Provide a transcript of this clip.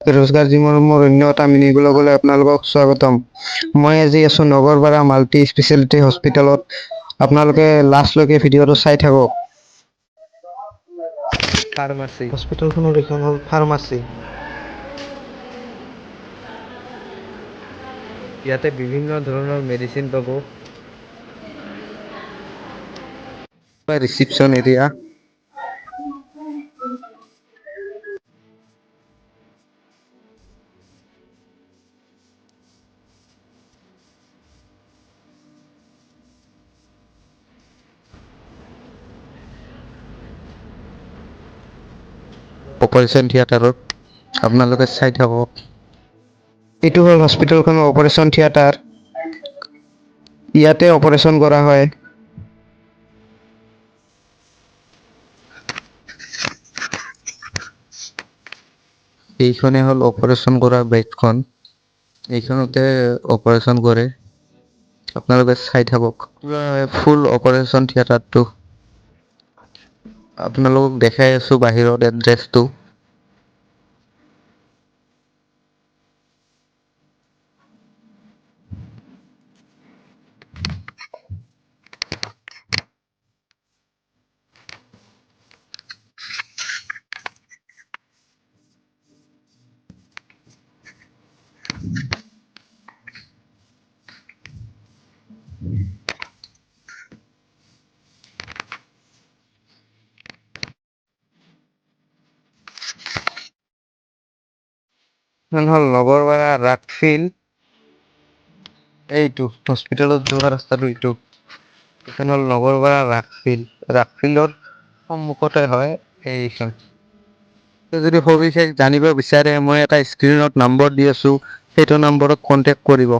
বেৰোজগাৰ জীৱনৰ অন্য এটা মিনি ব্লগলৈ আপোনালোকক স্বাগতম। মই আজি আছোঁ নগৰপাৰা মাল্টি স্পেচিয়েলিটি হস্পিটেলত। আপোনালোকে লাষ্টলৈকে ভিডিঅ'টো চাই থাকক। ফাৰ্মাচী, হস্পিটেলখনৰ এইখন হ'ল ফাৰ্মাচী। ইয়াতে বিভিন্ন ধৰণৰ মেডিচিন পাব। Reception area. অপাৰেশ্যন থিয়েটাৰত আপোনালোকে চাই থাকক। এইটো হ'ল হস্পিটেলখনৰ অপাৰেশ্যন থিয়েটাৰ। ইয়াতে অপাৰেশ্যন কৰা হয়। এইখনে হ'ল অপাৰেশ্যন কৰা বেডখন। এইখনতে অপাৰেশ্যন কৰে। আপোনালোকে চাই থাকক। ফুল অপাৰেশ্যন থিয়েটাৰটো। আপোনালোকক দেখাই আছোঁ বাহিৰত এড্ৰেছটো। এখন হ'ল নগৰপাৰা ৰাগফিল্ড। এইটো হস্পিটেলত যোৱা ৰাস্তাটো এইটো। এইখন হ'ল নগৰপাৰা ৰাগফিল্ড। ৰাগফিল্ডৰ সন্মুখতে হয় এইখন। যদি সবিশেষ জানিব বিচাৰে মই এটা স্ক্ৰীণত নম্বৰ দি আছোঁ। সেইটো নম্বৰত কণ্টেক্ট কৰিব।